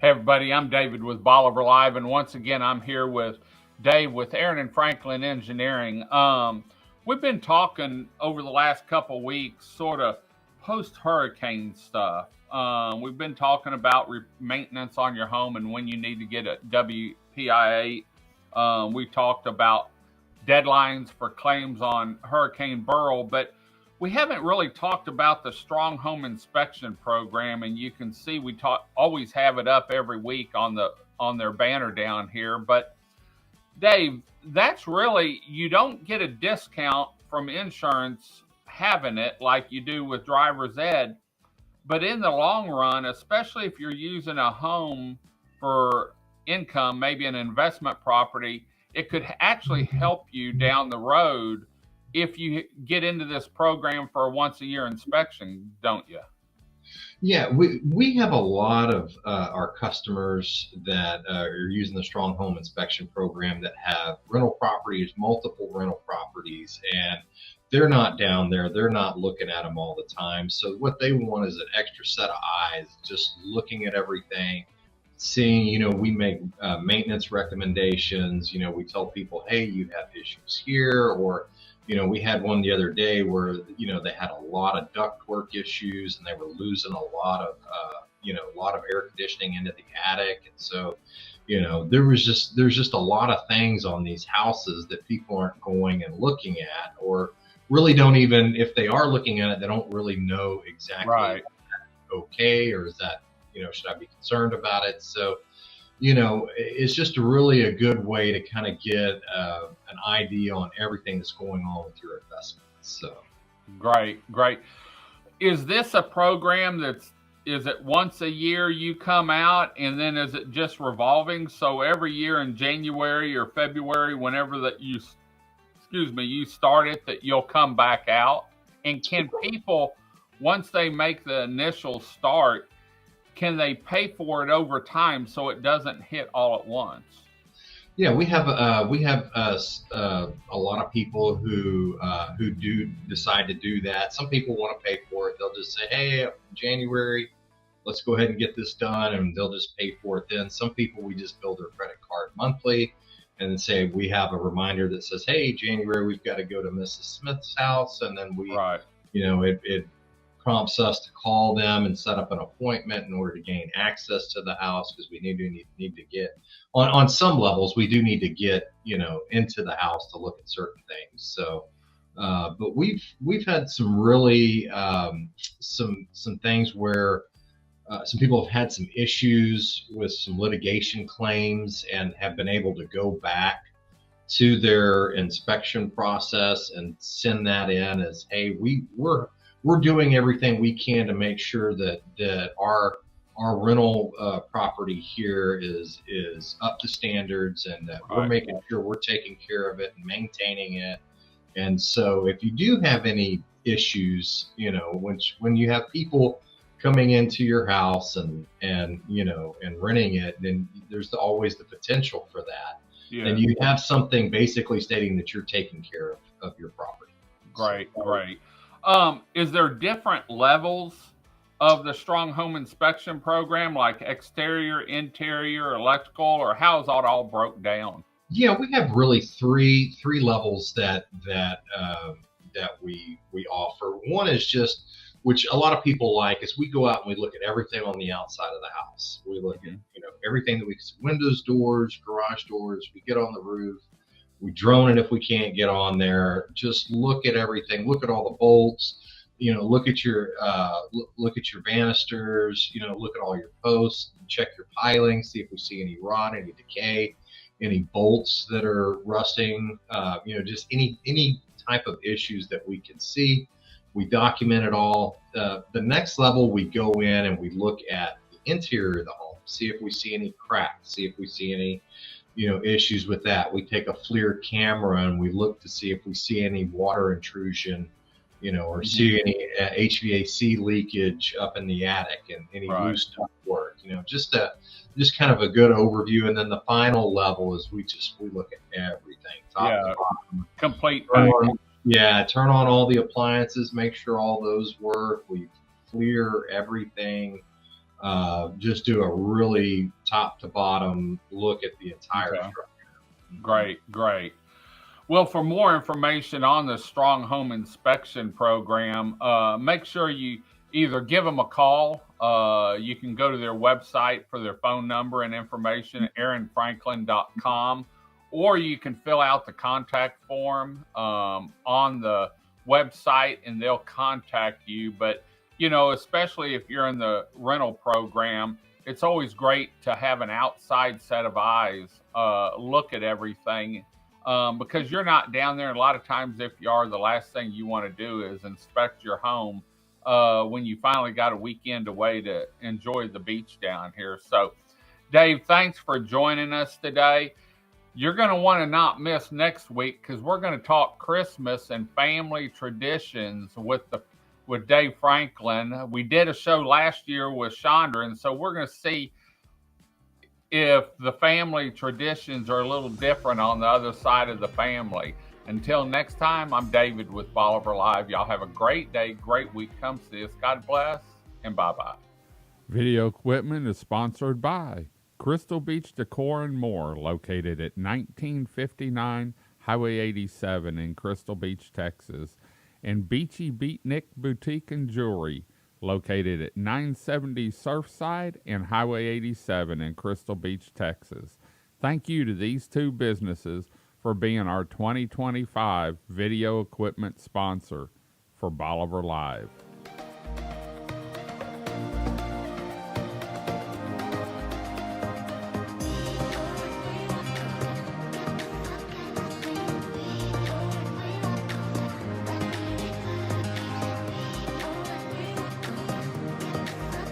Hey everybody, I'm David with Bolivar Live, and once again I'm here with Dave with Aran and Franklin Engineering. We've been talking over the last couple weeks, sort of post-hurricane stuff. We've been talking about maintenance on your home and when you need to get a WPIA. We talked about deadlines for claims on Hurricane Beryl, but we haven't really talked about the Strong Home Inspection Program, and you can see we always have it up every week on their banner down here. But Dave, that's really, you don't get a discount from insurance having it like you do with driver's ed, but in the long run, especially if you're using a home for income, maybe an investment property, it could actually help you down the road if you get into this program for a once a year inspection, don't you? Yeah, we have a lot of our customers that are using the Strong Home Inspection Program that have rental properties, multiple rental properties, and they're not down there. They're not looking at them all the time. So what they want is an extra set of eyes, just looking at everything, seeing, we make maintenance recommendations. We tell people, hey, you have issues here, or we had one the other day where, they had a lot of ductwork issues and they were losing a lot of, a lot of air conditioning into the attic. And so, there's just a lot of things on these houses that people aren't going and looking at, or really don't even, if they are looking at it, they don't really know exactly, Right. Okay, or is that, should I be concerned about it? So, it's just really a good way to kind of get an idea on everything that's going on with your investments. So Great. Is this a program is it once a year you come out, and then is it just revolving? So every year in January or February, whenever you start it, that you'll come back out? And can people, once they make the initial start, can they pay for it over time so it doesn't hit all at once? yeah, we have a lot of people who do decide to do that. Some people want to pay for it. They'll just say, hey, January, let's go ahead and get this done, and they'll just pay for it then. Some people, we just bill their credit card monthly and then say we have a reminder that says, hey, January, we've got to go to Mrs. Smith's house, and then Right. it prompts us to call them and set up an appointment in order to gain access to the house, because we need to get on some levels, we do need to get into the house to look at certain things. So but we've had some really some things where some people have had some issues with some litigation claims and have been able to go back to their inspection process and send that in as, hey, we're doing everything we can to make sure that our rental property here is up to standards, and that we're making sure we're taking care of it and maintaining it. And so if you do have any issues, when you have people coming into your house and renting it, then there's always the potential for that. Yeah. And you have something basically stating that you're taking care of your property. Great. Is there different levels of the Strong Home Inspection Program, like exterior, interior, electrical, or how is that all broke down? Yeah, we have really three levels that we offer. One is just, which a lot of people like, is we go out and we look at everything on the outside of the house. We look at everything that we can see, windows, doors, garage doors. We get on the roof. We drone it if we can't get on there. Just look at everything. Look at all the bolts. Look at your banisters. Look at all your posts. Check your piling. See if we see any rot, any decay, any bolts that are rusting. Just any type of issues that we can see. We document it all. The next level, we go in and we look at the interior of the home. See if we see any cracks. See if we see any issues with that. We take a FLIR camera and we look to see if we see any water intrusion, or see any HVAC leakage up in the attic, and any loose ductwork, just kind of a good overview. And then the final level is we look at everything, top to bottom, complete. Turn on all the appliances, make sure all those work. We FLIR everything. just do a really top to bottom look at the entire structure. Great, great. Well, for more information on the Strong Home Inspection Program, make sure you either give them a call. You can go to their website for their phone number and information at aranfranklin.com, or you can fill out the contact form on the website and they'll contact you. But, you know, especially if you're in the rental program, it's always great to have an outside set of eyes look at everything. Because you're not down there. And a lot of times, if you are, the last thing you want to do is inspect your home when you finally got a weekend away to enjoy the beach down here. So, Dave, thanks for joining us today. You're going to want to not miss next week because we're going to talk Christmas and family traditions with Dave Franklin. We did a show last year with Chandra, and so we're going to see if the family traditions are a little different on the other side of the family. Until next time, I'm David with Bolivar Live. Y'all have a great day, great week. Come see us. God bless, and bye-bye. Video equipment is sponsored by Crystal Beach Decor and More, located at 1959 Highway 87 in Crystal Beach, Texas, and Beachy Beatnik Boutique and Jewelry, located at 970 Surfside and Highway 87 in Crystal Beach, Texas. Thank you to these two businesses for being our 2025 video equipment sponsor for Bolivar Live.